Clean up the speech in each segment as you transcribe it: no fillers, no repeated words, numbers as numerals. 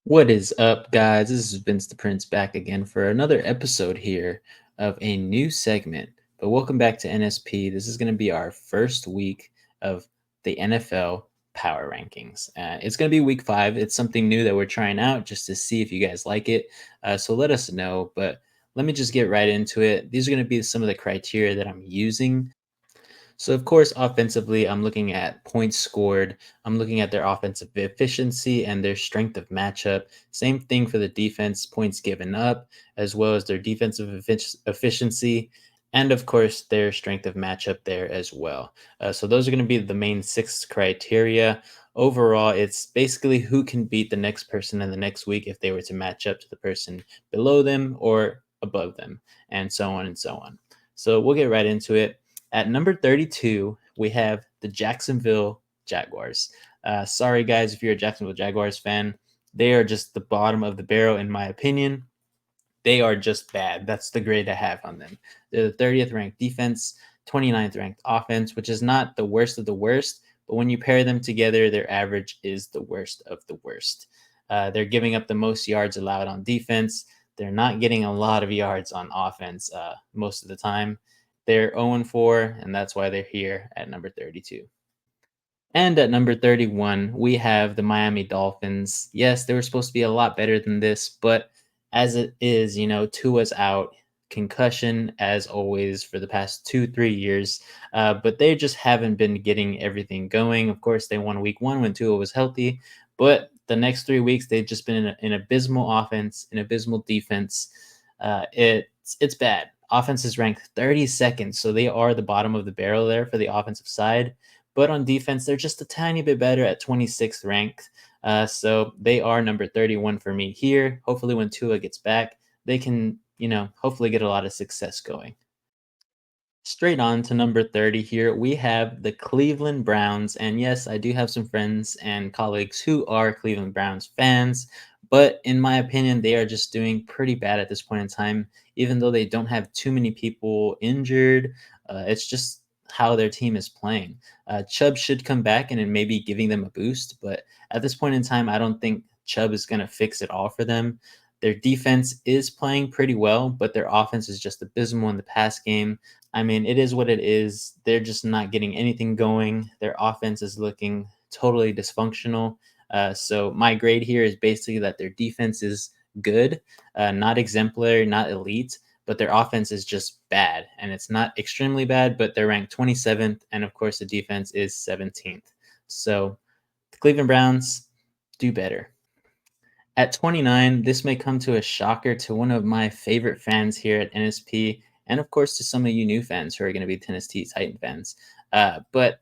What is up, guys? This is Vince the Prince back again for another episode here of a new segment. But welcome back to NSP. This is going to be our first week of the NFL Power Rankings. It's going to be week 5. It's something new that we're trying out just to see if you guys like it. So let us know. But let me just get right into it. These are going to be some of the criteria that I'm using. So, of course, offensively, I'm looking at points scored. I'm looking at their offensive efficiency and their strength of matchup. Same thing for the defense, points given up, as well as their defensive efficiency. And of course, their strength of matchup there as well. So, those are going to be the main 6 criteria. Overall, it's basically who can beat the next person in the next week if they were to match up to the person below them or above them, and so on and so on. So, we'll get right into it. At number 32, we have the Jacksonville Jaguars. Sorry, guys, if you're a Jacksonville Jaguars fan. They are just the bottom of the barrel, in my opinion. They are just bad. That's the grade I have on them. They're the 30th ranked defense, 29th ranked offense, which is not the worst of the worst, but when you pair them together, their average is the worst of the worst. They're giving up the most yards allowed on defense. They're not getting a lot of yards on offense most of the time. They're 0-4, and that's why they're here at number 32. And at number 31, we have the Miami Dolphins. Yes, they were supposed to be a lot better than this, but as it is, Tua's out, concussion as always for the past 2, 3 years. But they just haven't been getting everything going. Of course, they won week 1 when Tua was healthy, but the next 3 weeks they've just been in an abysmal offense, an abysmal defense. It's bad. Offense is ranked 32nd, so they are the bottom of the barrel there for the offensive side. But on defense, they're just a tiny bit better at 26th ranked. So they are number 31 for me here. Hopefully, when Tua gets back, they can, hopefully get a lot of success going. Straight on to number 30 here, we have the Cleveland Browns. And yes, I do have some friends and colleagues who are Cleveland Browns fans, but in my opinion, they are just doing pretty bad at this point in time, even though they don't have too many people injured. It's just how their team is playing. Chubb should come back and it may be giving them a boost, but at this point in time, I don't think Chubb is going to fix it all for them. Their defense is playing pretty well, but their offense is just abysmal in the pass game. I mean, it is what it is. They're just not getting anything going. Their offense is looking totally dysfunctional. So my grade here is basically that their defense is good, not exemplary, not elite, but their offense is just bad. And it's not extremely bad, but they're ranked 27th. And of course, the defense is 17th. So the Cleveland Browns do better. At 29, this may come to a shocker to one of my favorite fans here at NSP, and of course to some of you new fans who are going to be Tennessee Titan fans. But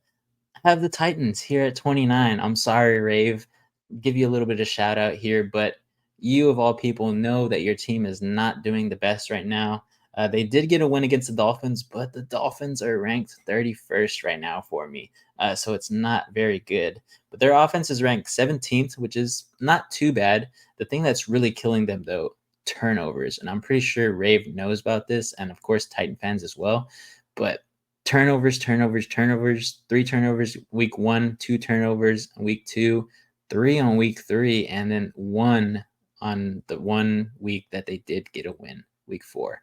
I have the Titans here at 29. I'm sorry, Rave. Give you a little bit of shout out here, but you of all people know that your team is not doing the best right now. They did get a win against the Dolphins, but the Dolphins are ranked 31st right now for me. So it's not very good. But their offense is ranked 17th, which is not too bad. The thing that's really killing them, though, turnovers. And I'm pretty sure Rave knows about this, and of course, Titan fans as well. But turnovers, turnovers, turnovers, 3 turnovers week 1, 2 turnovers week 2, 3 on week 3, and then 1 on the 1 week that they did get a win, week 4.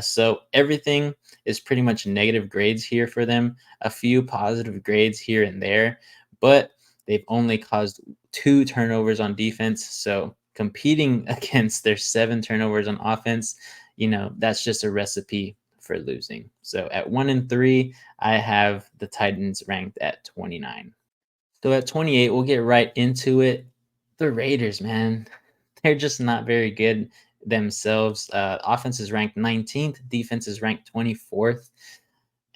So everything is pretty much negative grades here for them, a few positive grades here and there, but they've only caused 2 turnovers on defense. So competing against their 7 turnovers on offense, that's just a recipe for losing. So at 1-3, I have the Titans ranked at 29. So at 28, we'll get right into it. The Raiders, man, they're just not very good themselves. Offense is ranked 19th, defense is ranked 24th.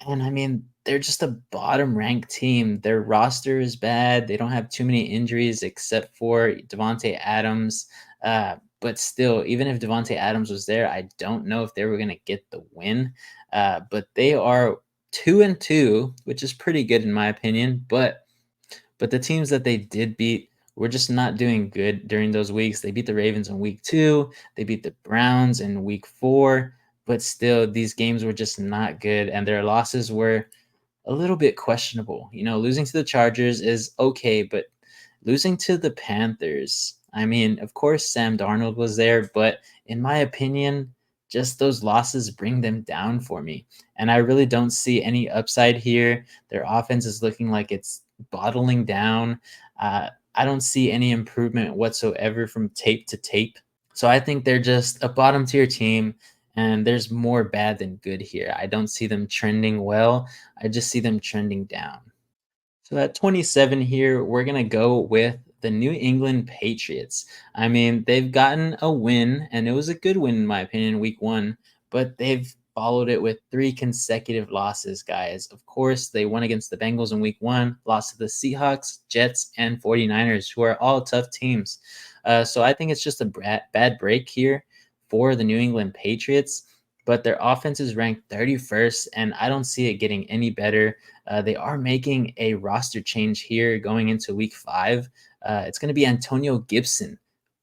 And I mean, they're just a bottom ranked team. Their roster is bad. They don't have too many injuries except for Devontae Adams. But still, even if Devontae Adams was there, I don't know if they were going to get the win. But they are 2-2, which is pretty good in my opinion. But the teams that they did beat were just not doing good during those weeks. They beat the Ravens in week 2. They beat the Browns in week 4. But still, these games were just not good, and their losses were a little bit questionable. Losing to the Chargers is okay, but losing to the Panthers, I mean, of course, Sam Darnold was there, but in my opinion, just those losses bring them down for me. And I really don't see any upside here. Their offense is looking like it's bottling down. I don't see any improvement whatsoever from tape to tape. So I think they're just a bottom tier team, and there's more bad than good here. I don't see them trending well. I just see them trending down. So at 27 here, we're going to go with the New England Patriots. I mean, they've gotten a win, and it was a good win, in my opinion, week one, but they've followed it with three consecutive losses, guys. Of course, they won against the Bengals in week one, lost to the Seahawks, Jets, and 49ers, who are all tough teams. So I think it's just a bad break here for the New England Patriots, but their offense is ranked 31st, and I don't see it getting any better. They are making a roster change here going into week five. It's going to be Antonio Gibson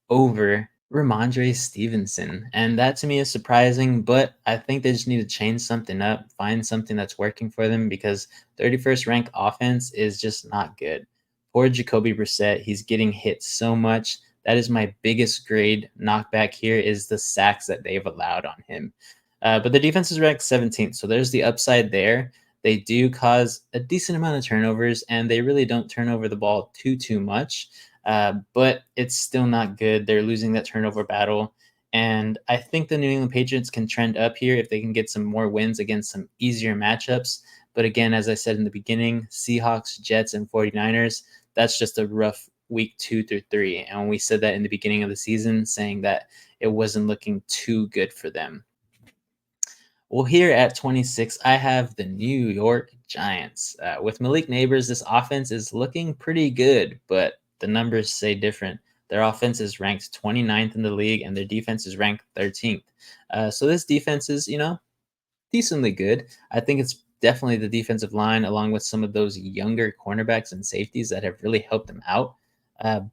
over Ramondre Stevenson. And that to me is surprising, but I think they just need to change something up, find something that's working for them because 31st ranked offense is just not good. Poor Jacoby Brissett, he's getting hit so much. That is my biggest grade knockback here is the sacks that they've allowed on him. But the defense is ranked 17th, so there's the upside there. They do cause a decent amount of turnovers, and they really don't turn over the ball too much. But it's still not good. They're losing that turnover battle. And I think the New England Patriots can trend up here if they can get some more wins against some easier matchups. But again, as I said in the beginning, Seahawks, Jets, and 49ers, that's just a rough week 2 through 3. And we said that in the beginning of the season, saying that it wasn't looking too good for them. Well, here at 26, I have the New York Giants. With Malik Neighbors, this offense is looking pretty good, but the numbers say different. Their offense is ranked 29th in the league, and their defense is ranked 13th. So this defense is, decently good. I think it's definitely the defensive line, along with some of those younger cornerbacks and safeties that have really helped them out.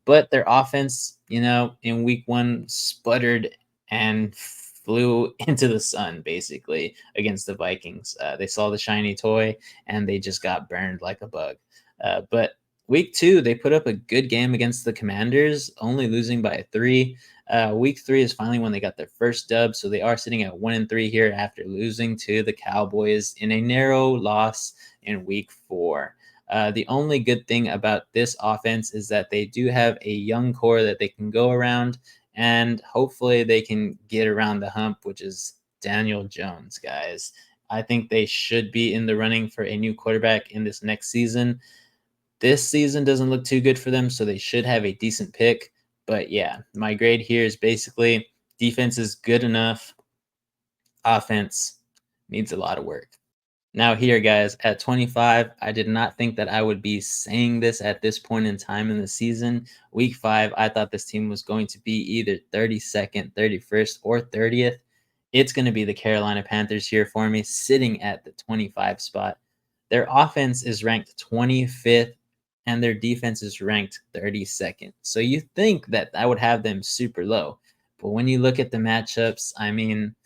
But their offense, in week one sputtered and flew into the sun basically against the Vikings. They saw the shiny toy and they just got burned like a bug. But week two, they put up a good game against the Commanders, only losing by 3. Week 3 is finally when they got their first dub, so they are sitting at 1-3 here after losing to the Cowboys in a narrow loss in week 4. The only good thing about this offense is that they do have a young core that they can go around, and hopefully they can get around the hump, which is Daniel Jones, guys. I think they should be in the running for a new quarterback in this next season. This season doesn't look too good for them, so they should have a decent pick. But yeah, my grade here is basically defense is good enough. Offense needs a lot of work. Now, here, guys, at 25, I did not think that I would be saying this at this point in time in the season. Week 5, I thought this team was going to be either 32nd, 31st, or 30th. It's going to be the Carolina Panthers here for me, sitting at the 25 spot. Their offense is ranked 25th, and their defense is ranked 32nd. So you think that I would have them super low. But when you look at the matchups, I mean,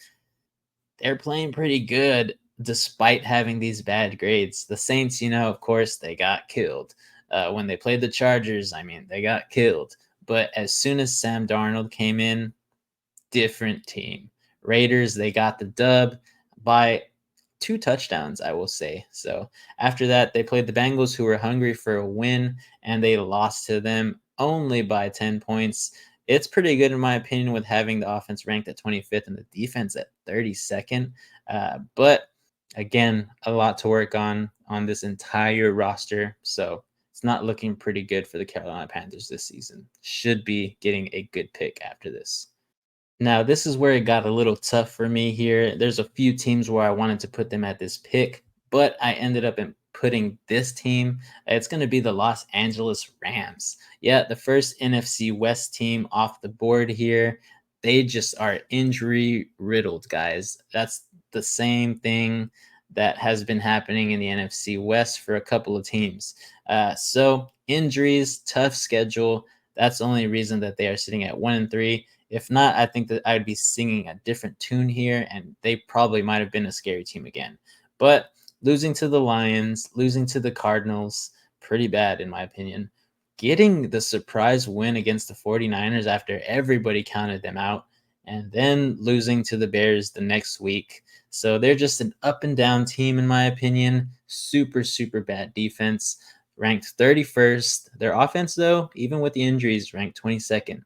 they're playing pretty good despite having these bad grades. The Saints, of course, they got killed. When they played the Chargers, I mean, they got killed. But as soon as Sam Darnold came in, different team. Raiders, they got the dub by 2 touchdowns, I will say. So after that, they played the Bengals, who were hungry for a win, and they lost to them only by 10 points. It's pretty good, in my opinion, with having the offense ranked at 25th and the defense at 32nd. But again, a lot to work on this entire roster. So it's not looking pretty good for the Carolina Panthers this season. Should be getting a good pick after this. Now, this is where it got a little tough for me here. There's a few teams where I wanted to put them at this pick, but I ended up putting this team. It's going to be the Los Angeles Rams. Yeah, the first NFC West team off the board here. They just are injury riddled, guys. That's the same thing that has been happening in the NFC West for a couple of teams. So injuries, tough schedule. That's the only reason that they are sitting at 1-3. If not, I think that I'd be singing a different tune here, and they probably might have been a scary team again. But losing to the Lions, losing to the Cardinals, pretty bad in my opinion. getting the surprise win against the 49ers after everybody counted them out, and then losing to the Bears the next week. So they're just an up and down team, in my opinion. Super, super bad defense, ranked 31st. Their offense, though, even with the injuries, ranked 22nd.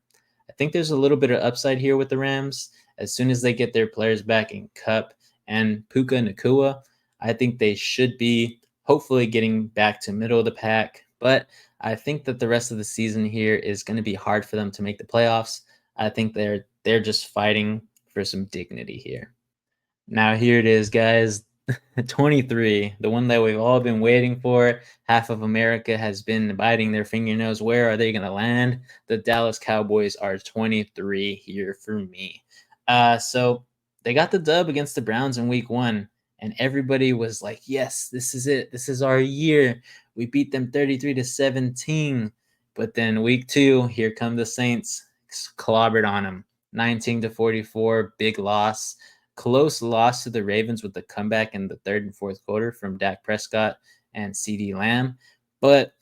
I think there's a little bit of upside here with the Rams. As soon as they get their players back in Cup and Puka Nakua, I think they should be hopefully getting back to middle of the pack. But I think that the rest of the season here is going to be hard for them to make the playoffs. I think they're just fighting for some dignity here. Now here it is, guys. 23, the one that we've all been waiting for. Half of America has been biting their fingernails. Where are they going to land? The Dallas Cowboys are 23 here for me. So they got the dub against the Browns in week 1, and everybody was like, yes, this is it. This is our year. We beat them 33-17. But then week 2, here come the Saints, clobbered on them, 19-44, big loss. Close loss to the Ravens with the comeback in the third and fourth quarter from Dak Prescott and CeeDee Lamb, but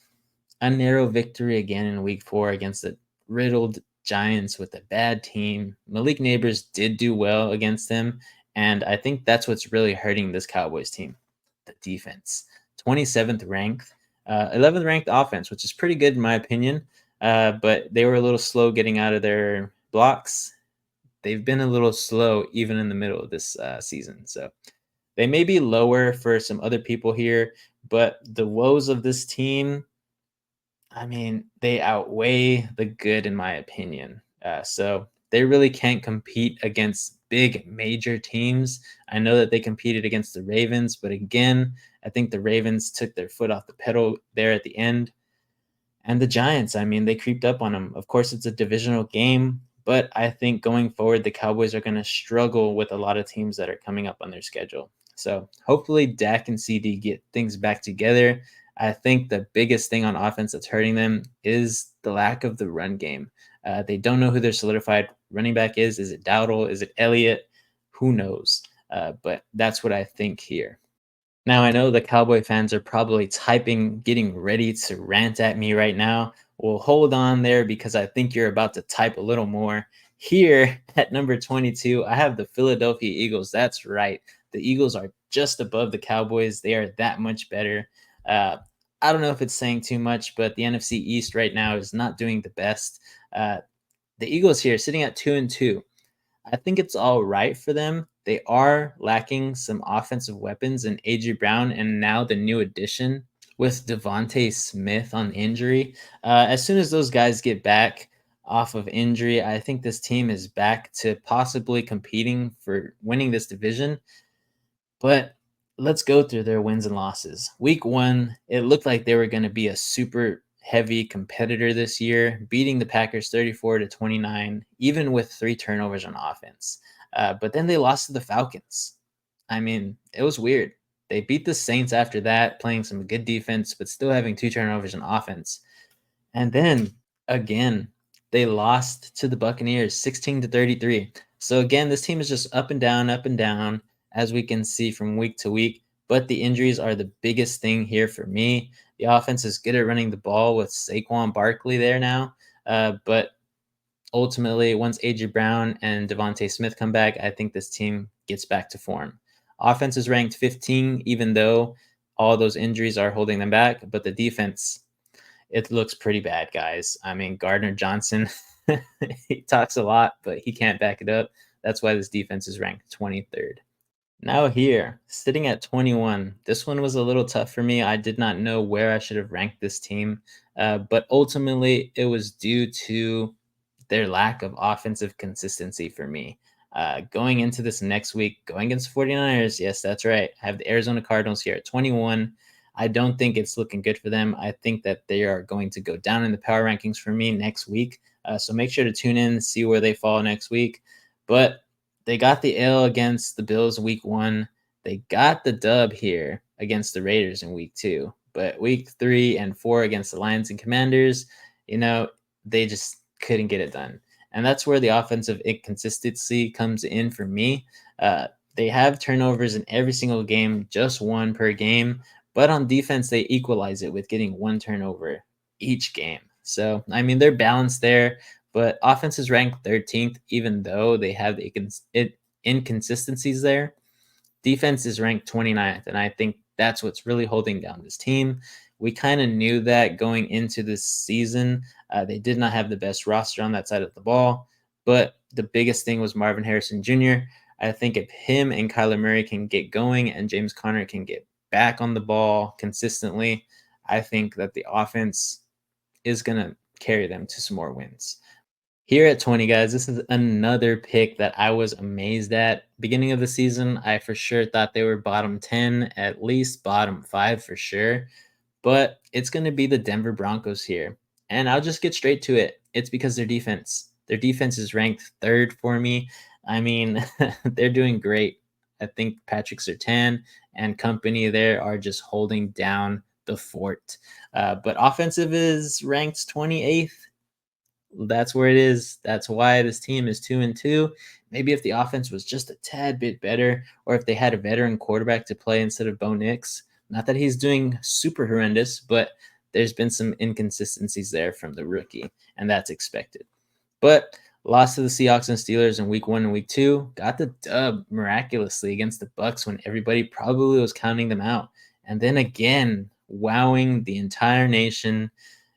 a narrow victory again in week 4 against the riddled Giants with a bad team. Malik Neighbors did do well against them, and I think that's what's really hurting this Cowboys team, the defense. 27th ranked, 11th ranked offense, which is pretty good in my opinion, but they were a little slow getting out of their blocks. They've been a little slow even in the middle of this season. So they may be lower for some other people here, but the woes of this team, I mean, they outweigh the good, in my opinion. So they really can't compete against big major teams. I know that they competed against the Ravens, but again, I think the Ravens took their foot off the pedal there at the end. And the Giants, I mean, they creeped up on them. Of course, it's a divisional game, but I think going forward, the Cowboys are going to struggle with a lot of teams that are coming up on their schedule. So hopefully, Dak and CD get things back together. I think the biggest thing on offense that's hurting them is the lack of the run game. They don't know who their solidified running back is. Is it Dowdle? Is it Elliott? Who knows? But that's what I think here. Now, I know the Cowboy fans are probably typing, getting ready to rant at me right now. Well, hold on there because I think you're about to type a little more. Here at number 22, I have the Philadelphia Eagles. That's right. The Eagles are just above the Cowboys. They are that much better. Uh, I don't know if it's saying too much, but the NFC East right now is not doing the best. Uh, the Eagles here sitting at 2-2. I think it's all right for them. They are lacking some offensive weapons in AJ Brown and now the new addition with Devontae Smith on injury. As soon as those guys get back off of injury, I think this team is back to possibly competing for winning this division. But let's go through their wins and losses. Week 1, it looked like they were going to be a super heavy competitor this year, beating the Packers 34-29, even with 3 turnovers on offense. But then they lost to the Falcons. I mean, it was weird. They beat the Saints after that, playing some good defense, but still having 2 turnovers on offense. And then again, they lost to the Buccaneers 16-33. So again, this team is just up and down, as we can see from week to week. But the injuries are the biggest thing here for me. The offense is good at running the ball with Saquon Barkley there now. But ultimately, once AJ Brown and Devontae Smith come back, I think this team gets back to form. Offense is ranked 15, even though all those injuries are holding them back. But the defense, it looks pretty bad, guys. I mean, Gardner Johnson, he talks a lot, but he can't back it up. That's why this defense is ranked 23rd. Now here, sitting at 21, this one was a little tough for me. I did not know where I should have ranked this team, but ultimately it was due to their lack of offensive consistency for me. Going into this next week, going against 49ers, yes, that's right. I have the Arizona Cardinals here at 21. I don't think it's looking good for them. I think that they are going to go down in the power rankings for me next week. So make sure to tune in, see where they fall next week. But they got the L against the Bills week 1. They got the dub here against the Raiders in week 2. But week 3 and 4 against the Lions and Commanders, they just couldn't get it done. And that's where the offensive inconsistency comes in for me. They have turnovers in every single game, just 1 per game. But on defense, they equalize it with getting 1 turnover each game. So, I mean, they're balanced there, but offense is ranked 13th, even though they have the inconsistencies there. Defense is ranked 29th, and I think that's what's really holding down this team. We kind of knew that going into this season. They did not have the best roster on that side of the ball, but the biggest thing was Marvin Harrison Jr. I think if him and Kyler Murray can get going and James Conner can get back on the ball consistently, I think that the offense is going to carry them to some more wins. Here at 20, guys, this is another pick that I was amazed at. Beginning of the season, I for sure thought they were bottom 10, at least bottom 5 for sure. But it's going to be the Denver Broncos here. And I'll just get straight to it. It's because their defense. Their defense is ranked third for me. I mean, they're doing great. I think Patrick Surtain and company there are just holding down the fort. But offensive is ranked 28th. That's where it is. That's why this team is 2-2. Maybe if the offense was just a tad bit better, or if they had a veteran quarterback to play instead of Bo Nix. Not that he's doing super horrendous, but there's been some inconsistencies there from the rookie, and that's expected. But lost to the Seahawks and Steelers in week 1 and week 2. Got the dub miraculously against the Bucks when everybody probably was counting them out. And then again, wowing the entire nation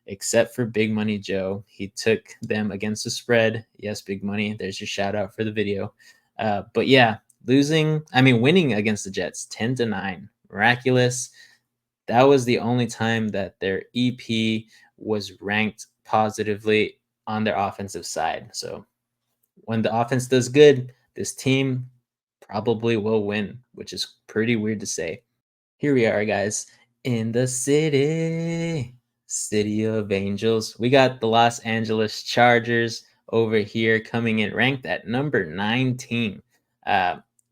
except for Big Money Joe. He took them against the spread. Yes, Big Money. There's your shout out for the video. But yeah, winning against the Jets 10-9. Miraculous. That was the only time that their EP was ranked positively on their offensive side. So when the offense does good, this team probably will win, which is pretty weird to say. Here we are, guys, in the city of angels. We got the Los Angeles Chargers over here coming in ranked at number 19.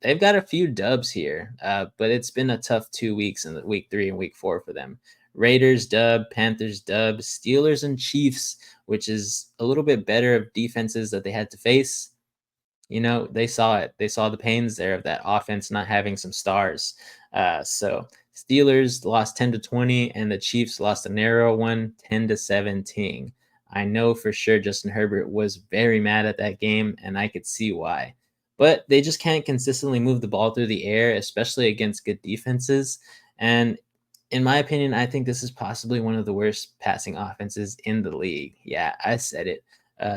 They've got a few dubs here, but it's been a tough 2 weeks in the week 3 and week 4 for them. Raiders dub, Panthers dub, Steelers and Chiefs, which is a little bit better of defenses that they had to face. You know, they saw it. They saw the pains there of that offense not having some stars. So Steelers lost 10-20, and the Chiefs lost a narrow one, 10-17. I know for sure Justin Herbert was very mad at that game, and I could see why. But they just can't consistently move the ball through the air, especially against good defenses. And in my opinion, I think this is possibly one of the worst passing offenses in the league. Yeah, I said it.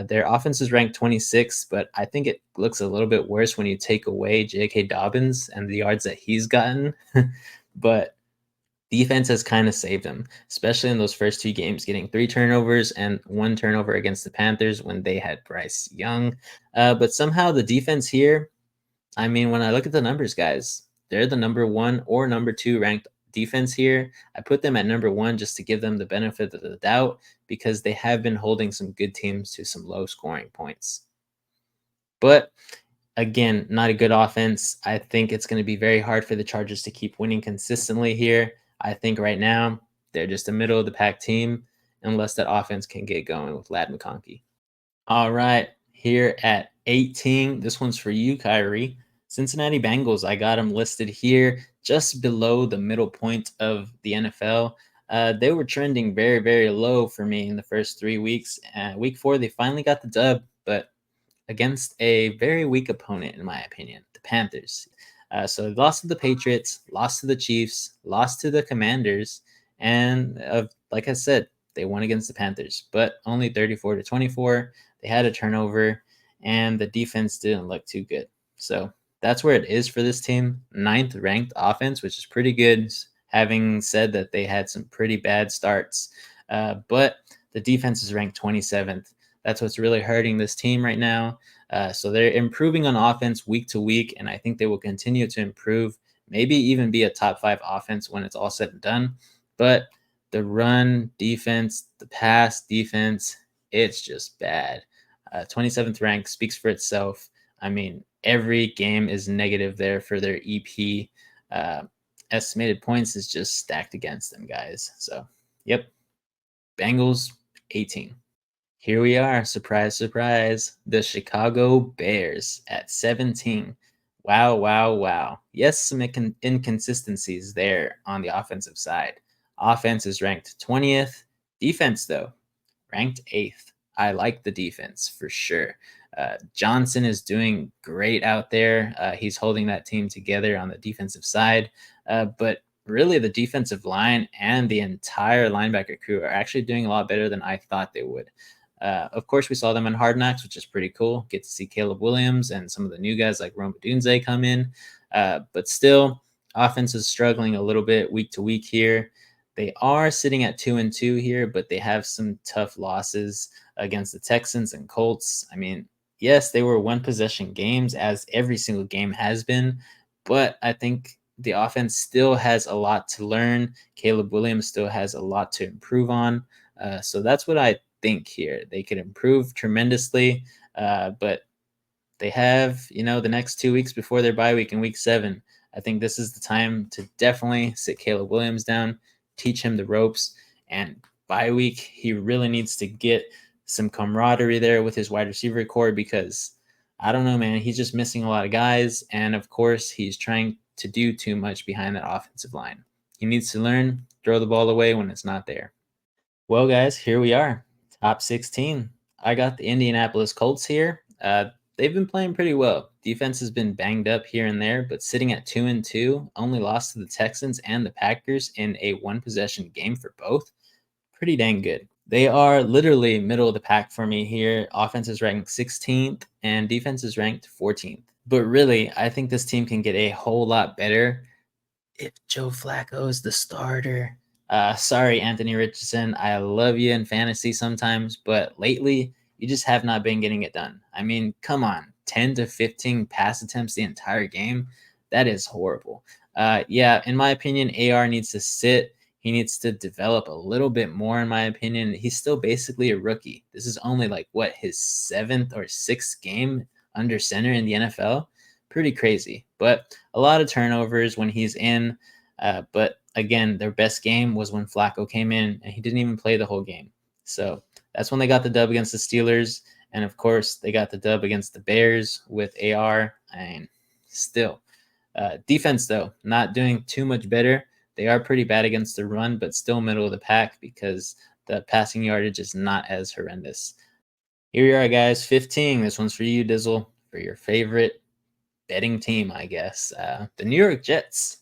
Their offense is ranked 26th, but I think it looks a little bit worse when you take away J.K. Dobbins and the yards that he's gotten. But defense has kind of saved them, especially in those first 2 games, getting 3 turnovers and 1 turnover against the Panthers when they had Bryce Young. But somehow the defense here, I mean, when I look at the numbers, guys, they're the number 1 or number 2 ranked defense here. I put them at number 1 just to give them the benefit of the doubt because they have been holding some good teams to some low scoring points. But again, not a good offense. I think it's going to be very hard for the Chargers to keep winning consistently here. I think right now they're just a middle of the pack team unless that offense can get going with Lad McConkey. All right, here at 18, this one's for you, Kyrie. Cincinnati Bengals, I got them listed here just below the middle point of the NFL. They were trending very, very low for me in the first 3 weeks. Week 4, they finally got the dub, but against a very weak opponent, in my opinion, the Panthers. So they lost to the Patriots, lost to the Chiefs, lost to the Commanders, and like I said, they won against the Panthers, but only 34-24. They had a turnover, and the defense didn't look too good. So that's where it is for this team. 9th ranked offense, which is pretty good, having said that they had some pretty bad starts. But the defense is ranked 27th. That's what's really hurting this team right now. So they're improving on offense week to week, and I think they will continue to improve, maybe even be a top 5 offense when it's all said and done. But the run defense, the pass defense, it's just bad. 27th rank speaks for itself. I mean, every game is negative there for their EP. Estimated points is just stacked against them, guys. So, yep. Bengals, 18. Here we are. Surprise, surprise. The Chicago Bears at 17. Wow, wow, wow. Yes, some inconsistencies there on the offensive side. Offense is ranked 20th. Defense, though, ranked 8th. I like the defense for sure. Johnson is doing great out there. He's holding that team together on the defensive side. But really, the defensive line and the entire linebacker crew are actually doing a lot better than I thought they would. Of course, we saw them in Hard Knocks, which is pretty cool. Get to see Caleb Williams and some of the new guys like Rome Dunze come in. But still, offense is struggling a little bit week to week here. They are sitting at 2-2 here, but they have some tough losses against the Texans and Colts. I mean, yes, they were one possession games, as every single game has been, but I think the offense still has a lot to learn. Caleb Williams still has a lot to improve on. So that's what I think here. They could improve tremendously, but they have, the next 2 weeks before their bye week in week 7. I think this is the time to definitely sit Caleb Williams down, teach him the ropes, and bye week, he really needs to get some camaraderie there with his wide receiver core because I don't know, man, he's just missing a lot of guys. And of course, he's trying to do too much behind that offensive line. He needs to learn, throw the ball away when it's not there. Well, guys, here we are, top 16. I got the Indianapolis Colts here. They've been playing pretty well. Defense has been banged up here and there, but sitting at 2-2, only lost to the Texans and the Packers in a one possession game for both. Pretty dang good. They are literally middle of the pack for me here. Offense is ranked 16th and defense is ranked 14th. But really, I think this team can get a whole lot better if Joe Flacco is the starter. Sorry, Anthony Richardson. I love you in fantasy sometimes, but lately you just have not been getting it done. I mean, come on, 10 to 15 pass attempts the entire game. That is horrible. Yeah, in my opinion, AR needs to sit. He needs to develop a little bit more, in my opinion. He's still basically a rookie. This is only like what, his 7th or 6th game under center in the NFL. Pretty crazy, but a lot of turnovers when he's in. But again, their best game was when Flacco came in and he didn't even play the whole game. So that's when they got the dub against the Steelers. And of course, they got the dub against the Bears with AR. And still, defense, though, not doing too much better. They are pretty bad against the run, but still middle of the pack because the passing yardage is not as horrendous. Here you are, guys. 15. This one's for you, Dizzle, for your favorite betting team, I guess. The New York Jets.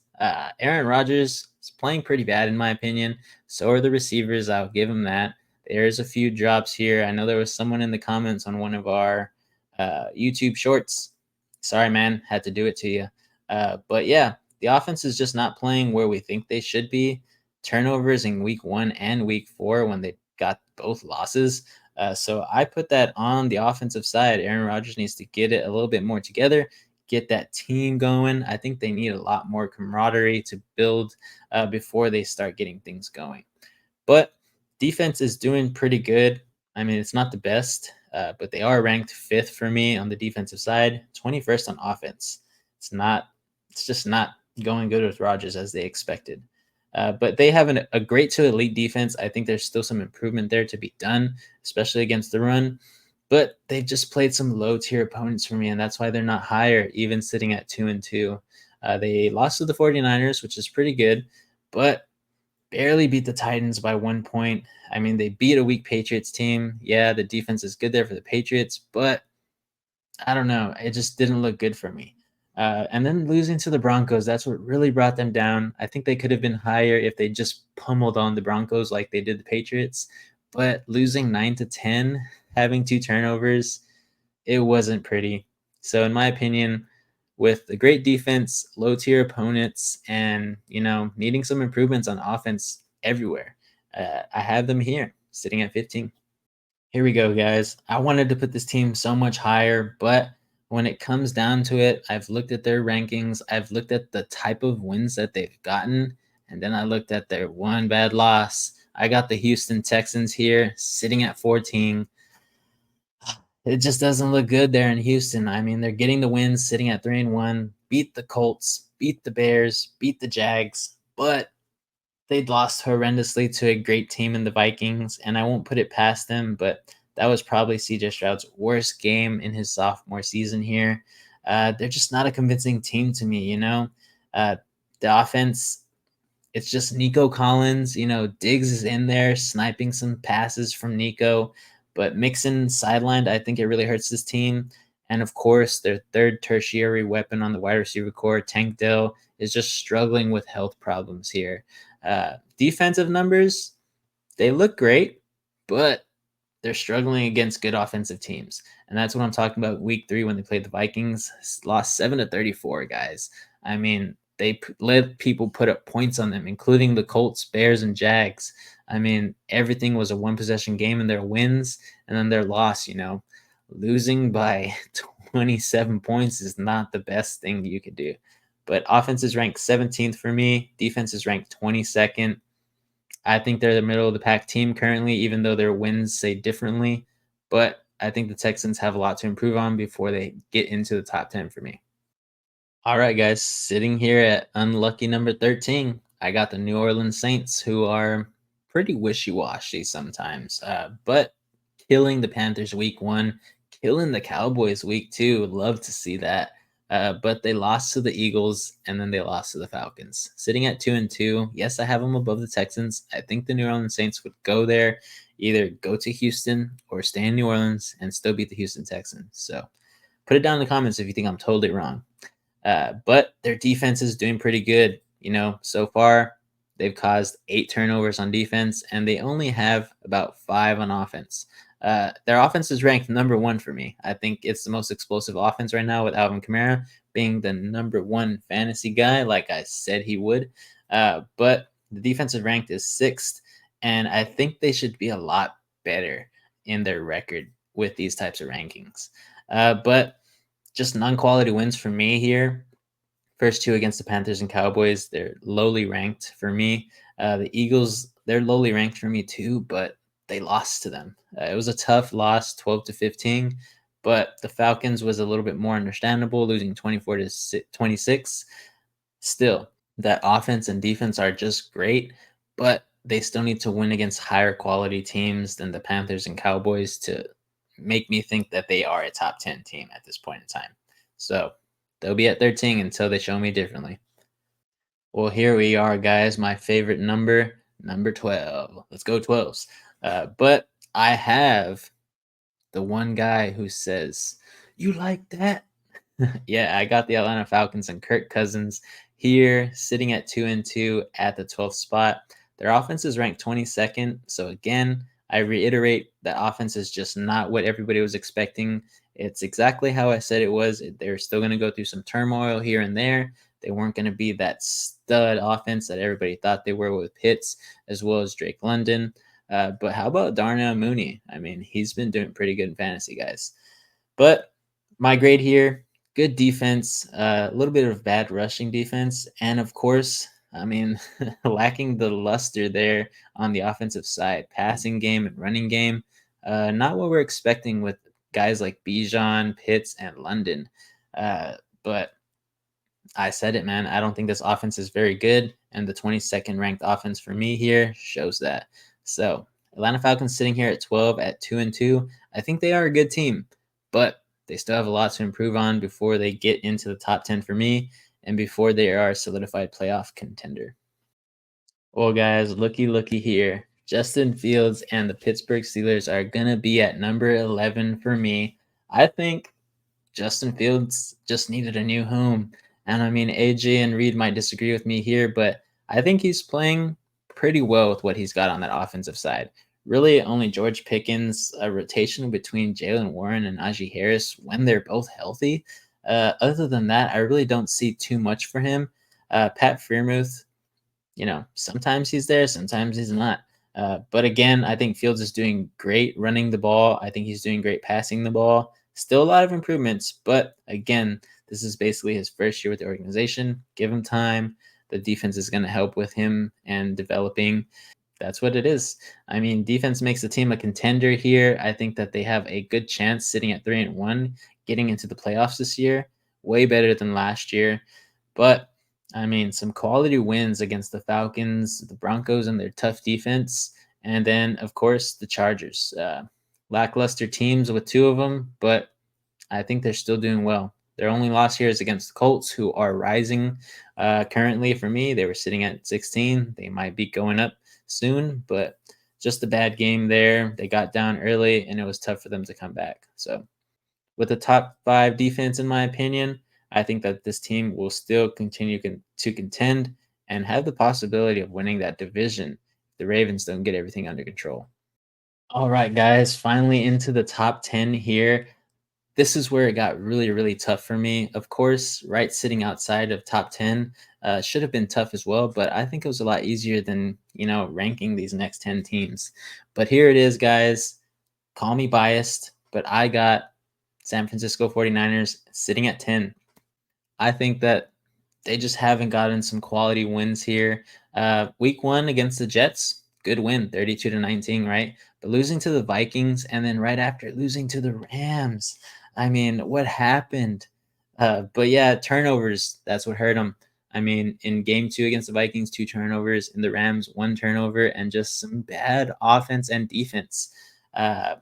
Aaron Rodgers is playing pretty bad, in my opinion. So are the receivers. I'll give him that. There's a few drops here. I know there was someone in the comments on one of our YouTube shorts. Sorry, man. Had to do it to you. But yeah, the offense is just not playing where we think they should be. Turnovers in week 1 and week 4 when they got both losses. So I put that on the offensive side. Aaron Rodgers needs to get it a little bit more together, get that team going. I think they need a lot more camaraderie to build before they start getting things going. But defense is doing pretty good. I mean, it's not the best, but they are ranked 5th for me on the defensive side, 21st on offense. It's just not going good with Rodgers as they expected. But they have a great to elite defense. I think there's still some improvement there to be done, especially against the run. But they've just played some low tier opponents for me, and that's why they're not higher, even sitting at 2-2. They lost to the 49ers, which is pretty good, but barely beat the Titans by 1 point. I mean, they beat a weak Patriots team. Yeah, the defense is good there for the Patriots, but I don't know. It just didn't look good for me. And then losing to the Broncos, that's what really brought them down. I think they could have been higher if they just pummeled on the Broncos like they did the Patriots. But losing 9-10, having 2 turnovers, it wasn't pretty. So in my opinion, with the great defense, low tier opponents, and needing some improvements on offense everywhere, I have them here sitting at 15. Here we go, guys. I wanted to put this team so much higher, but when it comes down to it, I've looked at their rankings. I've looked at the type of wins that they've gotten, and then I looked at their one bad loss. I got the Houston Texans here sitting at 14. It just doesn't look good there in Houston. I mean, they're getting the wins, sitting at 3-1, beat the Colts, beat the Bears, beat the Jags, but they'd lost horrendously to a great team in the Vikings, and I won't put it past them, but that was probably CJ Stroud's worst game in his sophomore season here. They're just not a convincing team to me, the offense, it's just Nico Collins. Diggs is in there sniping some passes from Nico, but Mixon sidelined, I think it really hurts this team. And of course, their third tertiary weapon on the wide receiver core, Tank Dell, is just struggling with health problems here. Defensive numbers, they look great, but they're struggling against good offensive teams. And that's what I'm talking about week 3 when they played the Vikings. Lost 7-34, guys. I mean, they let people put up points on them, including the Colts, Bears, and Jags. I mean, everything was a one possession game in their wins and then their loss. Losing by 27 points is not the best thing you could do. But offense is ranked 17th for me. Defense is ranked 22nd. I think they're the middle of the pack team currently, even though their wins say differently. But I think the Texans have a lot to improve on before they get into the top 10 for me. All right, guys, sitting here at unlucky number 13, I got the New Orleans Saints, who are pretty wishy washy sometimes, but killing the Panthers week 1, killing the Cowboys week 2. Would love to see that. But they lost to the Eagles and then they lost to the Falcons. Sitting at 2-2, yes, I have them above the Texans. I think the New Orleans Saints would go there, either go to Houston or stay in New Orleans and still beat the Houston Texans. So put it down in the comments if you think I'm totally wrong. But their defense is doing pretty good. So far, they've caused 8 turnovers on defense, and they only have about 5 on offense. Their offense is ranked number 1 for me. I think it's the most explosive offense right now with Alvin Kamara being the number 1 fantasy guy, like I said he would. But the defensive ranked is 6th, and I think they should be a lot better in their record with these types of rankings. But just non-quality wins for me here. First 2 against the Panthers and Cowboys, they're lowly ranked for me. The Eagles, they're lowly ranked for me too, but they lost to them. It was a tough loss, 12-15, but the Falcons was a little bit more understandable, losing 24-26. Still, that offense and defense are just great, but they still need to win against higher quality teams than the Panthers and Cowboys to make me think that they are a top 10 team at this point in time. So they'll be at 13 until they show me differently. Well, here we are, guys. My favorite number 12. Let's go 12s. But I have the one guy who says, "You like that?" Yeah, I got the Atlanta Falcons and Kirk Cousins here, sitting at 2-2 at the 12th spot. Their offense is ranked 22nd. So again, I reiterate that offense is just not what everybody was expecting. It's exactly how I said it was. They're still going to go through some turmoil here and there. They weren't going to be that stud offense that everybody thought they were with Pitts as well as Drake London. But how about Darnell Mooney? I mean, he's been doing pretty good in fantasy, guys. But my grade here, good defense, a little bit of bad rushing defense, and of course, I mean, lacking the luster there on the offensive side, passing game and running game. Not what we're expecting with guys like Bijan, Pitts, and London. But I said it, man. I don't think this offense is very good, and the 22nd ranked offense for me here shows that. So Atlanta Falcons sitting here at 12 at 2-2. I think they are a good team, but they still have a lot to improve on before they get into the top 10 for me and before they are a solidified playoff contender. Well, guys, looky here. Justin Fields and the Pittsburgh Steelers are going to be at number 11 for me. I think Justin Fields just needed a new home. And I mean, AJ and Reed might disagree with me here, but I think he's playing pretty well with what he's got on that offensive side. Really, only George Pickens, a rotation between Jalen Warren and Najee Harris when they're both healthy. Other than that, I really don't see too much for him. Pat Freiermuth, sometimes he's there, sometimes he's not. But again, I think Fields is doing great running the ball. I think he's doing great passing the ball. Still a lot of improvements, but again, this is basically his first year with the organization. Give him time. The defense is going to help with him and developing. That's what it is. I mean, defense makes the team a contender here. I think that they have a good chance sitting at 3-1, getting into the playoffs this year. Way better than last year. But I mean, some quality wins against the Falcons, the Broncos, and their tough defense. And then, of course, the Chargers. Lackluster teams with 2 of them, but I think they're still doing well. Their only loss here is against the Colts, who are rising currently. For me, they were sitting at 16. They might be going up soon, but just a bad game there. They got down early, and it was tough for them to come back. So, with the top five defense, in my opinion, I think that this team will still continue to contend and have the possibility of winning that division if the Ravens don't get everything under control. All right, guys, finally into the top 10 here. This is where it got really, really tough for me. Of course, right, sitting outside of top 10 should have been tough as well, but I think it was a lot easier than, ranking these next 10 teams. But here it is, guys. Call me biased, but I got San Francisco 49ers sitting at 10. I think that they just haven't gotten some quality wins here. Week 1 against the Jets, good win, 32-19, right? But losing to the Vikings and then right after losing to the Rams. I mean, what happened? But yeah, turnovers, that's what hurt them. I mean, in game 2 against the Vikings, 2 turnovers. In the Rams, 1 turnover, and just some bad offense and defense. Uh,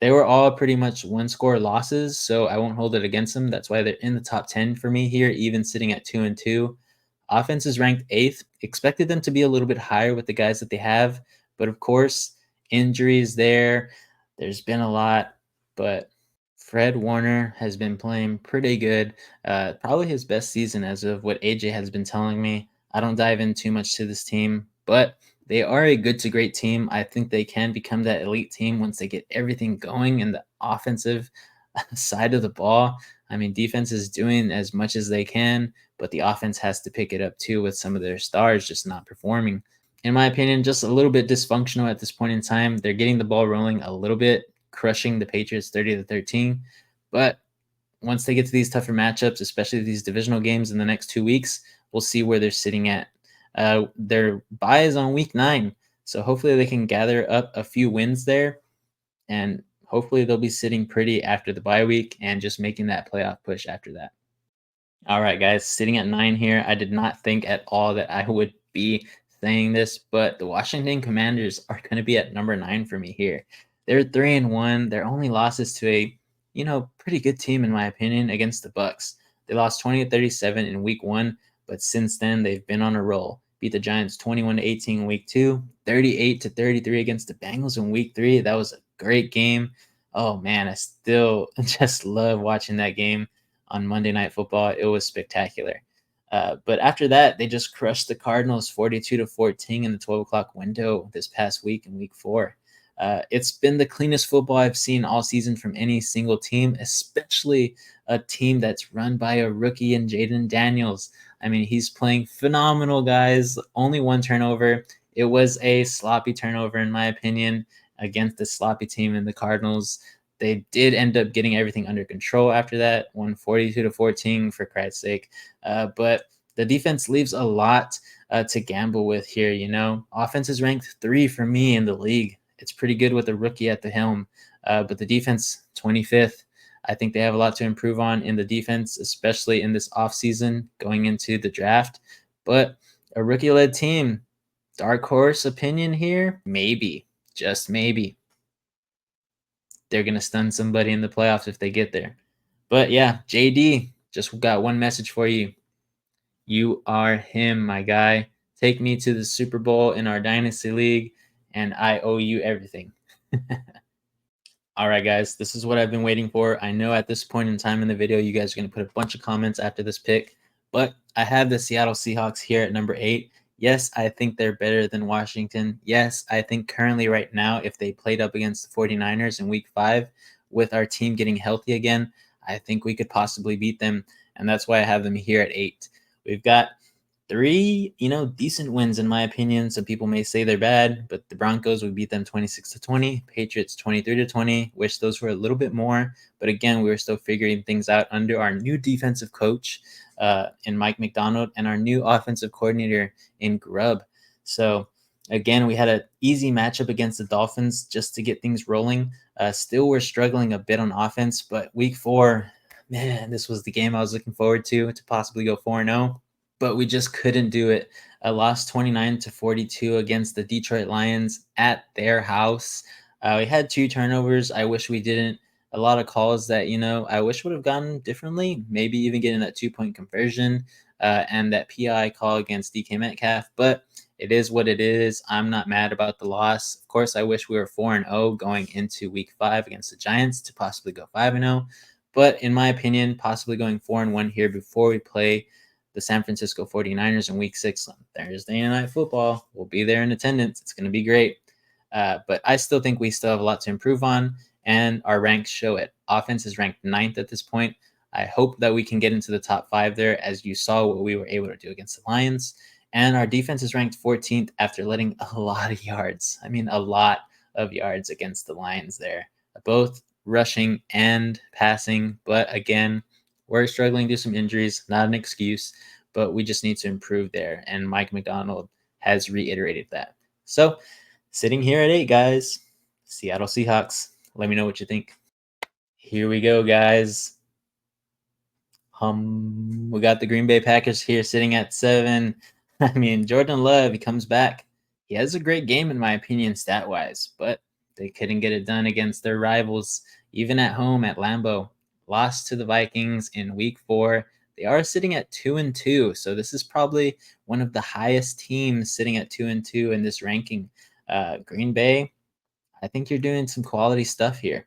they were all pretty much one-score losses, so I won't hold it against them. That's why they're in the top 10 for me here, even sitting at 2-2. Offense is ranked 8th. Expected them to be a little bit higher with the guys that they have, but of course, injuries there. There's been a lot, but Fred Warner has been playing pretty good. Probably his best season as of what AJ has been telling me. I don't dive in too much to this team, but they are a good to great team. I think they can become that elite team once they get everything going in the offensive side of the ball. I mean, defense is doing as much as they can, but the offense has to pick it up too with some of their stars just not performing. In my opinion, just a little bit dysfunctional at this point in time. They're getting the ball rolling a little bit, crushing the Patriots 30-13. But once they get to these tougher matchups, especially these divisional games in the next 2 weeks, we'll see where they're sitting at. Their bye is on week 9, so hopefully they can gather up a few wins there, and hopefully they'll be sitting pretty after the bye week and just making that playoff push after that. All right, guys, sitting at 9 here. I did not think at all that I would be saying this, but the Washington Commanders are going to be at number 9 for me here. They're 3-1. Their only losses to a, pretty good team in my opinion against the Bucks. They lost 20-37 in week 1, but since then they've been on a roll. Beat the Giants 21-18 in week 2, 38-33 against the Bengals in week 3. That was a great game. Oh man, I still just love watching that game on Monday Night Football. It was spectacular. But after that, they just crushed the Cardinals 42-14 in the 12 o'clock window this past week in week 4. It's been the cleanest football I've seen all season from any single team, especially a team that's run by a rookie in Jaden Daniels. I mean, he's playing phenomenal, guys. Only 1 turnover. It was a sloppy turnover, in my opinion, against the sloppy team in the Cardinals. They did end up getting everything under control after that, won 42-14 for Christ's sake. But the defense leaves a lot to gamble with here. Offense is ranked 3 for me in the league. It's pretty good with a rookie at the helm, but the defense 25th. I think they have a lot to improve on in the defense, especially in this offseason going into the draft. But a rookie-led team, dark horse opinion here, maybe, just maybe they're going to stun somebody in the playoffs if they get there. But yeah, JD, just got one message for you. You are him, my guy. Take me to the Super Bowl in our Dynasty League, and I owe you everything. All right, guys, this is what I've been waiting for. I know at this point in time in the video, you guys are going to put a bunch of comments after this pick, but I have the Seattle Seahawks here at number 8. Yes, I think they're better than Washington. Yes, I think currently right now, if they played up against the 49ers in week 5 with our team getting healthy again, I think we could possibly beat them, and that's why I have them here at 8. We've got 3, decent wins in my opinion. Some people may say they're bad, but the Broncos, we beat them 26-20, Patriots 23-20. Wish those were a little bit more, but again, we were still figuring things out under our new defensive coach in Mike McDonald and our new offensive coordinator in Grubb. So again, we had an easy matchup against the Dolphins just to get things rolling. Still, we're struggling a bit on offense, but week 4, man, this was the game I was looking forward to possibly go 4-0. But we just couldn't do it. I lost 29-42 against the Detroit Lions at their house. We had 2 turnovers. I wish we didn't. A lot of calls that, I wish would have gone differently, maybe even getting that 2-point conversion and that PI call against DK Metcalf. But it is what it is. I'm not mad about the loss. Of course, I wish we were 4-0 going into week 5 against the Giants to possibly go 5-0. But in my opinion, possibly going 4-1 here before we play the San Francisco 49ers in week 6 on Thursday Night Football. We'll be there in attendance. It's going to be great. But I still think we still have a lot to improve on, and our ranks show it. Offense is ranked 9th at this point. I hope that we can get into the top 5 there, as you saw what we were able to do against the Lions. And our defense is ranked 14th after letting a lot of yards. I mean, a lot of yards against the Lions there, both rushing and passing. But again, we're struggling due to some injuries, not an excuse, but we just need to improve there. And Mike McDonald has reiterated that. So, sitting here at 8, guys, Seattle Seahawks. Let me know what you think. Here we go, guys. We got the Green Bay Packers here sitting at 7. I mean, Jordan Love, he comes back. He has a great game, in my opinion, stat-wise, but they couldn't get it done against their rivals, even at home at Lambeau. Lost to the Vikings in week 4. They are sitting at 2-2, so this is probably one of the highest teams sitting at 2-2 in this ranking. Green Bay, I think you're doing some quality stuff here.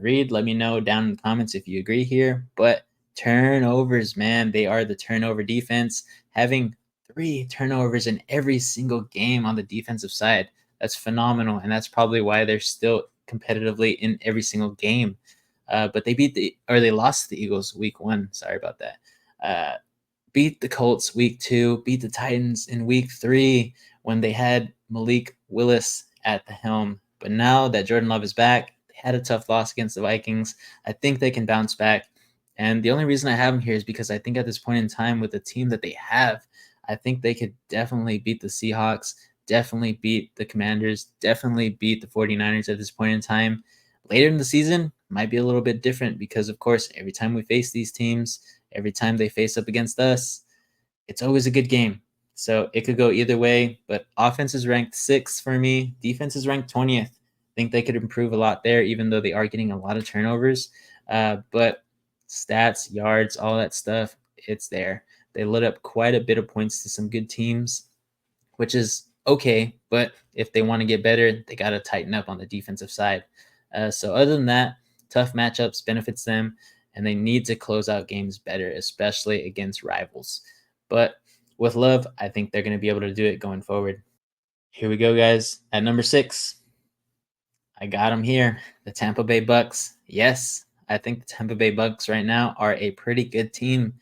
Reed, let me know down in the comments if you agree here. But turnovers, man, they are the turnover defense, having 3 turnovers in every single game on the defensive side. That's phenomenal, and that's probably why they're still competitively in every single game. But they lost the Eagles week 1. Sorry about that. Beat the Colts week 2, beat the Titans in week 3 when they had Malik Willis at the helm. But now that Jordan Love is back, they had a tough loss against the Vikings. I think they can bounce back. And the only reason I have them here is because I think at this point in time, with the team that they have, I think they could definitely beat the Seahawks, definitely beat the Commanders, definitely beat the 49ers at this point in time. Later in the season, might be a little bit different because, of course, every time we face these teams, every time they face up against us, it's always a good game. So it could go either way, but offense is ranked 6th for me. Defense is ranked 20th. I think they could improve a lot there, even though they are getting a lot of turnovers. But stats, yards, all that stuff, it's there. They lit up quite a bit of points to some good teams, which is okay. But if they want to get better, they got to tighten up on the defensive side. So other than that, tough matchups benefits them, and they need to close out games better, especially against rivals. But with Love, I think they're going to be able to do it going forward. Here we go, guys. At number 6, I got them here. The Tampa Bay Bucks. Yes, I think the Tampa Bay Bucks right now are a pretty good team.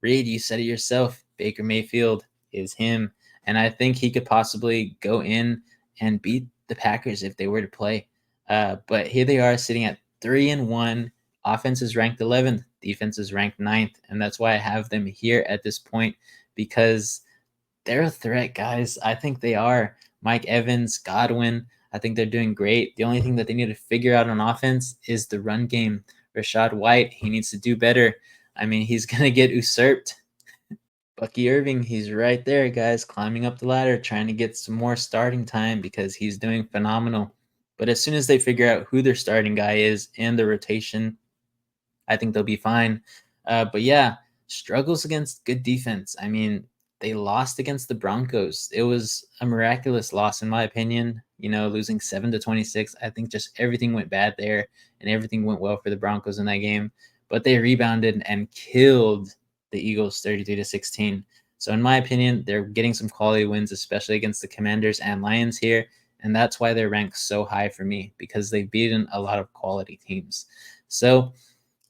Reed, you said it yourself. Baker Mayfield is him. And I think he could possibly go in and beat the Packers if they were to play. But here they are sitting at 3-1. Offense is ranked 11th. Defense is ranked 9th. And that's why I have them here at this point, because they're a threat, guys. I think they are. Mike Evans, Godwin, I think they're doing great. The only thing that they need to figure out on offense is the run game. Rashad White, he needs to do better. I mean, he's going to get usurped. Bucky Irving, he's right there, guys, climbing up the ladder, trying to get some more starting time because he's doing phenomenal. But as soon as they figure out who their starting guy is and the rotation, I think they'll be fine. But yeah, struggles against good defense. I mean, they lost against the Broncos. It was a miraculous loss, in my opinion. Losing 7-26. I think just everything went bad there, and everything went well for the Broncos in that game. But they rebounded and killed the Eagles 33-16. So in my opinion, they're getting some quality wins, especially against the Commanders and Lions here. And that's why they're ranked so high for me, because they've beaten a lot of quality teams. So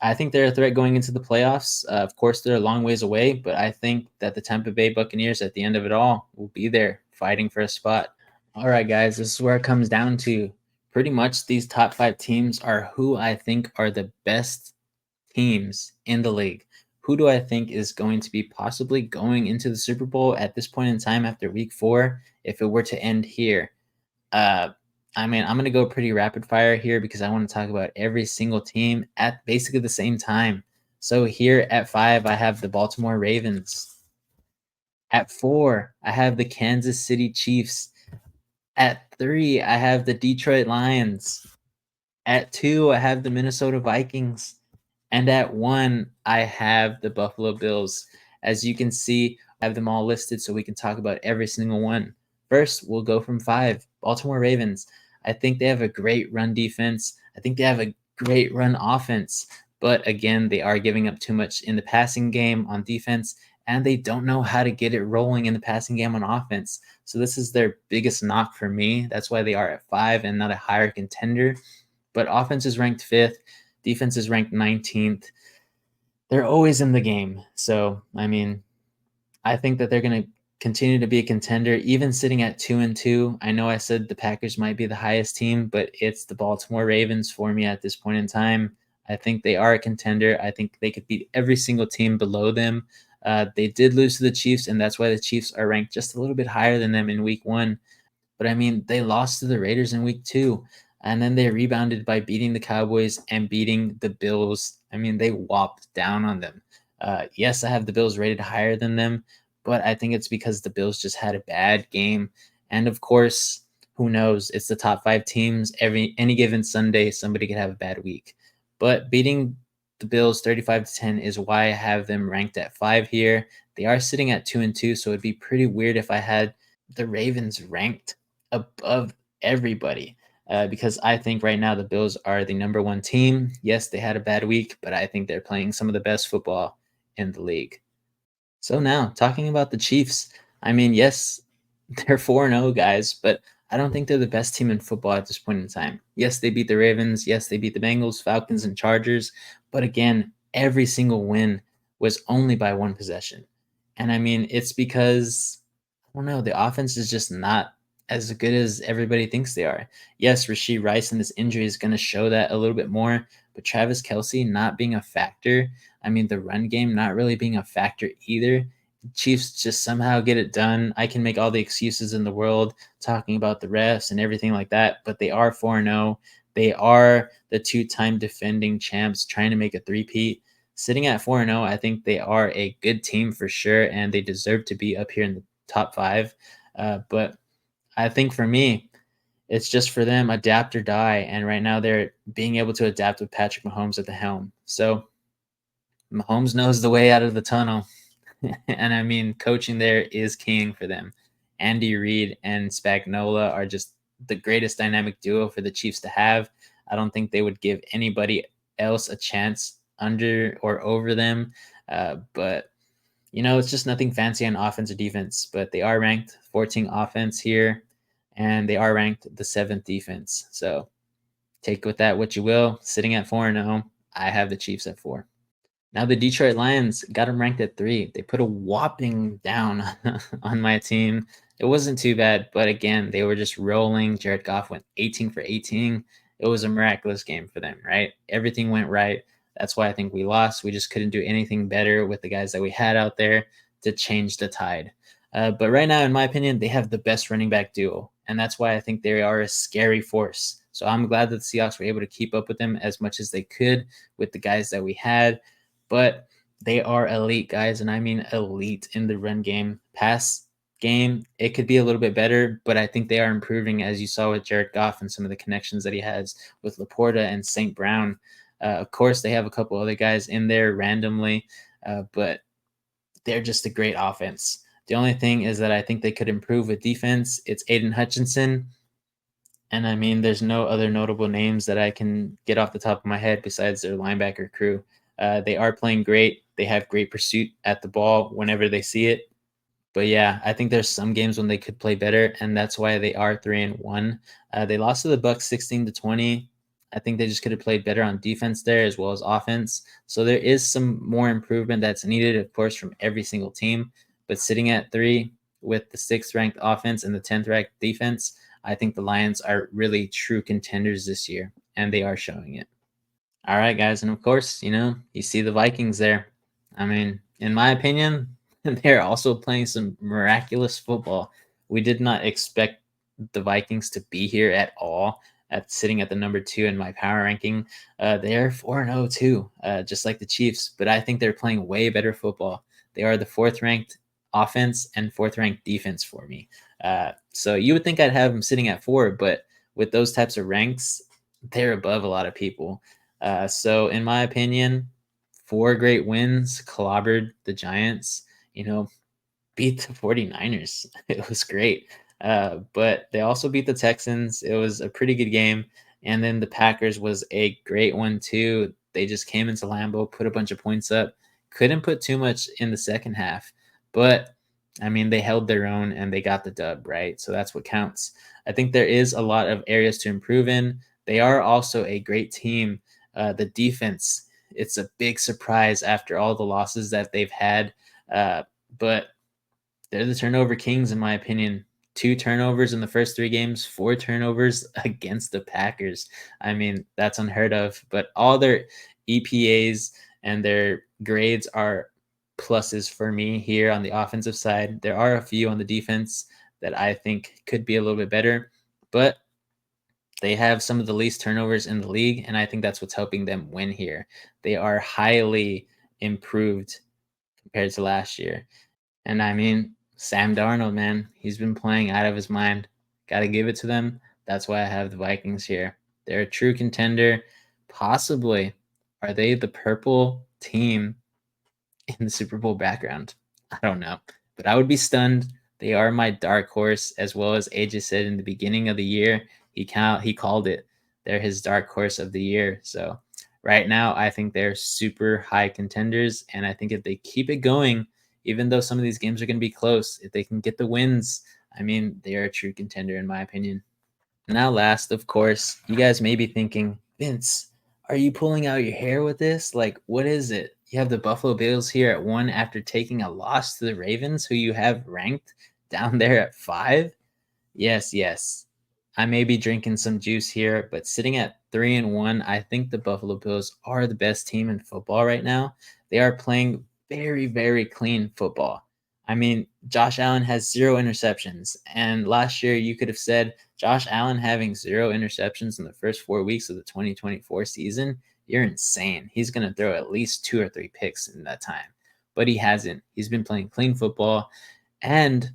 I think they're a threat going into the playoffs. Of course, they're a long ways away, but I think that the Tampa Bay Buccaneers at the end of it all will be there fighting for a spot. All right, guys, this is where it comes down to. Pretty much these top 5 teams are who I think are the best teams in the league. Who do I think is going to be possibly going into the Super Bowl at this point in time after week 4 if it were to end here? I mean, I'm going to go pretty rapid fire here because I want to talk about every single team at basically the same time. So here at 5, I have the Baltimore Ravens. At 4, I have the Kansas City Chiefs. At 3, I have the Detroit Lions. At 2, I have the Minnesota Vikings. And at 1, I have the Buffalo Bills. As you can see, I have them all listed so we can talk about every single one. First, we'll go from 5, Baltimore Ravens. I think they have a great run defense. I think they have a great run offense. But again, they are giving up too much in the passing game on defense, and they don't know how to get it rolling in the passing game on offense. So this is their biggest knock for me. That's why they are at 5 and not a higher contender. But offense is ranked 5th, defense is ranked 19th. They're always in the game. So, I mean, I think that they're going to continue to be a contender, even sitting at 2-2. I know I said the Packers might be the highest team, but it's the Baltimore Ravens for me at this point in time. I think they are a contender. I think they could beat every single team below them. They did lose to the Chiefs, and that's why the Chiefs are ranked just a little bit higher than them in week 1. But I mean, they lost to the Raiders in week 2, and then they rebounded by beating the Cowboys and beating the Bills. I mean, they whopped down on them. Yes, I have the Bills rated higher than them, but I think it's because the Bills just had a bad game. And of course, who knows? It's the top 5 teams. Any given Sunday, somebody could have a bad week. But beating the Bills 35-10 is why I have them ranked at 5 here. They are sitting at 2-2, so it'd be pretty weird if I had the Ravens ranked above everybody, because I think right now the Bills are the number 1 team. Yes, they had a bad week, but I think they're playing some of the best football in the league. So now, talking about the Chiefs, I mean, yes, they're 4-0 guys, but I don't think they're the best team in football at this point in time. Yes, they beat the Ravens. Yes, they beat the Bengals, Falcons, and Chargers. But again, every single win was only by 1 possession. And I mean, it's because, I don't know, the offense is just not as good as everybody thinks they are. Yes, Rashee Rice and this injury is going to show that a little bit more, but Travis Kelsey not being a factor, I mean, the run game not really being a factor either. Chiefs just somehow get it done. I can make all the excuses in the world talking about the refs and everything like that, but they are 4-0. They are the 2-time defending champs trying to make a three-peat. Sitting at 4-0, I think they are a good team for sure, and they deserve to be up here in the top 5. But I think for me, it's just for them adapt or die. And right now they're being able to adapt with Patrick Mahomes at the helm. So Mahomes knows the way out of the tunnel. And I mean, coaching there is king for them. Andy Reid and Spagnola are just the greatest dynamic duo for the Chiefs to have. I don't think they would give anybody else a chance under or over them. But it's just nothing fancy on offense or defense. But they are ranked 14 offense here, and they are ranked the 7th defense. So take with that what you will. Sitting at 4-0, I have the Chiefs at 4. Now the Detroit Lions got them ranked at 3. They put a whopping down on my team. It wasn't too bad, but again, they were just rolling. Jared Goff went 18 for 18. It was a miraculous game for them, right? Everything went right. That's why I think we lost. We just couldn't do anything better with the guys that we had out there to change the tide. But right now, in my opinion, they have the best running back duo, and that's why I think they are a scary force. So I'm glad that the Seahawks were able to keep up with them as much as they could with the guys that we had. But they are elite guys, and I mean elite in the run game. Pass game, it could be a little bit better, but I think they are improving, as you saw with Jared Goff and some of the connections that he has with Laporta and St. Brown. Of course, they have a couple other guys in there randomly, but they're just a great offense. The only thing is that I think they could improve with defense. It's Aiden Hutchinson. And I mean, there's no other notable names that I can get off the top of my head besides their linebacker crew. They are playing great. They have great pursuit at the ball whenever they see it. But yeah, I think there's some games when they could play better, and that's why they are 3-1. They lost to the Bucks 16-20. I think they just could have played better on defense there as well as offense. So there is some more improvement that's needed, of course, from every single team. But sitting at 3 with the 6th ranked offense and the 10th ranked defense, I think the Lions are really true contenders this year, and they are showing it. All right, guys. And of course, you see the Vikings there. I mean, in my opinion, they're also playing some miraculous football. We did not expect the Vikings to be here at all, at sitting at the number 2 in my power ranking. They're 4-0 too, just like the Chiefs, but I think they're playing way better football. They are the 4th ranked offense and 4th ranked defense for me. So you would think I'd have them sitting at 4, but with those types of ranks, they're above a lot of people. So in my opinion, 4 great wins, clobbered the Giants, you know, beat the 49ers. It was great. But they also beat the Texans. It was a pretty good game. And then the Packers was a great one too. They just came into Lambeau, put a bunch of points up, couldn't put too much in the second half. But I mean, they held their own and they got the dub, right? So that's what counts. I think there is a lot of areas to improve in. They are also a great team. The defense, it's a big surprise after all the losses that they've had. But they're the turnover kings, in my opinion. 2 turnovers in the first 3 games, 4 turnovers against the Packers. I mean, that's unheard of. But all their EPAs and their grades are pluses for me here on the offensive side. There are a few on the defense that I think could be a little bit better, but they have some of the least turnovers in the league, and I think that's what's helping them win here. They are highly improved compared to last year. And I mean, Sam Darnold, man, he's been playing out of his mind. Got to give it to them. That's why I have the Vikings here. They're a true contender. Possibly, are they the purple team in the Super Bowl background? I don't know, but I would be stunned. They are my dark horse, as well as AJ said in the beginning of the year. He called it. They're his dark horse of the year. So right now, I think they're super high contenders, and I think if they keep it going, even though some of these games are going to be close, if they can get the wins, I mean, they are a true contender in my opinion. Now, last, of course, you guys may be thinking, Vince, are you pulling out your hair with this? Like, what is it? You have the Buffalo Bills here at 1 after taking a loss to the Ravens, who you have ranked down there at 5. Yes, yes. I may be drinking some juice here, but sitting at 3-1, I think the Buffalo Bills are the best team in football right now. They are playing very, very clean football. I mean, Josh Allen has 0 interceptions. And last year, you could have said Josh Allen having 0 interceptions in the first 4 weeks of the 2024 season, you're insane. He's going to throw at least 2 or 3 picks in that time. But he hasn't. He's been playing clean football. And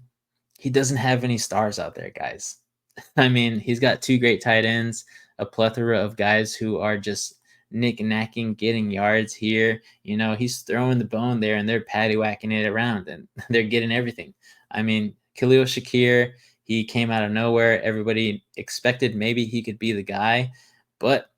he doesn't have any stars out there, guys. I mean, he's got 2 great tight ends, a plethora of guys who are just nick-knacking, getting yards here. You know, he's throwing the bone there, and they're patty-whacking it around, and they're getting everything. I mean, Khalil Shakir, he came out of nowhere. Everybody expected maybe he could be the guy, but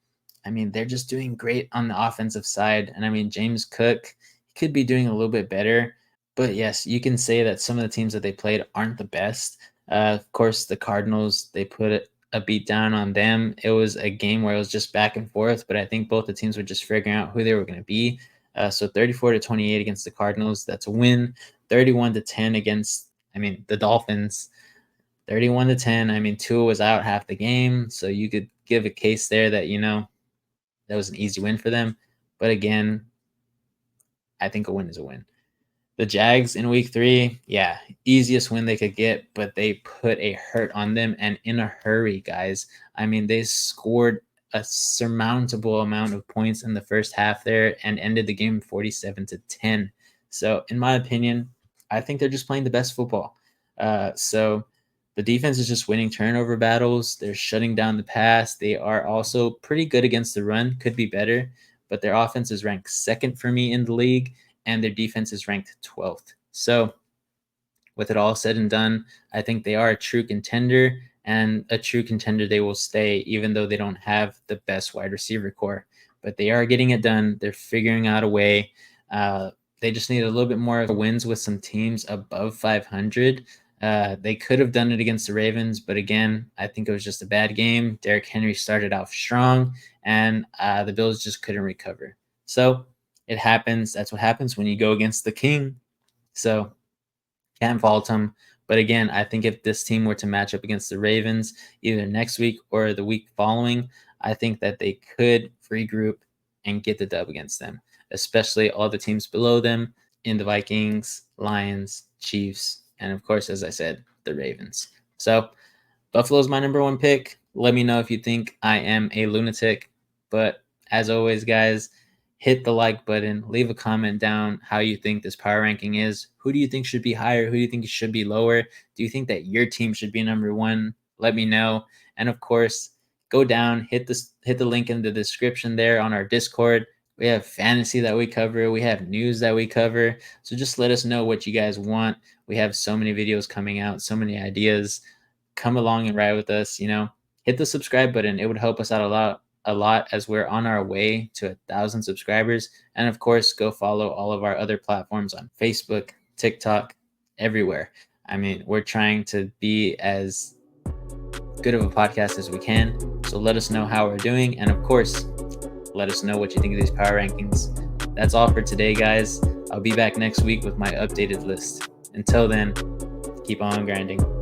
I mean, they're just doing great on the offensive side. And I mean, James Cook could be doing a little bit better. But yes, you can say that some of the teams that they played aren't the best. Of course, the Cardinals, they put a beat down on them. It was a game where it was just back and forth, but I think both the teams were just figuring out who they were going to be. So 34-28 against the Cardinals, that's a win. 31-10 against, I mean, the Dolphins. 31-10. I mean, Tua was out half the game, so you could give a case there that, you know, that was an easy win for them. But again, I think a win is a win. The Jags in week 3, yeah, easiest win they could get, but they put a hurt on them and in a hurry, guys. I mean, they scored a surmountable amount of points in the first half there and ended the game 47-10. So, in my opinion, I think they're just playing the best football. So, the defense is just winning turnover battles. They're shutting down the pass. They are also pretty good against the run, could be better, but their offense is ranked second for me in the league and their defense is ranked 12th. So, with it all said and done, I think they are a true contender, and a true contender they will stay, even though they don't have the best wide receiver core. But they are getting it done. They're figuring out a way. They just need a little bit more wins with some teams above 500. They could have done it against the Ravens, but again, I think it was just a bad game. Derrick Henry started off strong, and the Bills just couldn't recover. So it happens. That's what happens when you go against the king. So can't fault him. But again, I think if this team were to match up against the Ravens either next week or the week following, I think that they could regroup and get the dub against them, especially all the teams below them in the Vikings, Lions, Chiefs, and of course, as I said, the Ravens. So Buffalo's my number 1 pick. Let me know if you think I am a lunatic. But as always, guys, hit the like button. Leave a comment down how you think this power ranking is. Who do you think should be higher? Who do you think should be lower? Do you think that your team should be number 1? Let me know. And of course, go down, hit the link in the description there on our Discord. We have fantasy that we cover. We have news that we cover. So just let us know what you guys want. We have so many videos coming out, so many ideas. Come along and ride with us. Hit the subscribe button. It would help us out a lot as we're on our way to 1,000 subscribers. And of course, go follow all of our other platforms on Facebook, TikTok, everywhere. I mean, we're trying to be as good of a podcast as we can. So let us know how we're doing. And of course, let us know what you think of these power rankings. That's all for today, guys. I'll be back next week with my updated list. Until then, keep on grinding.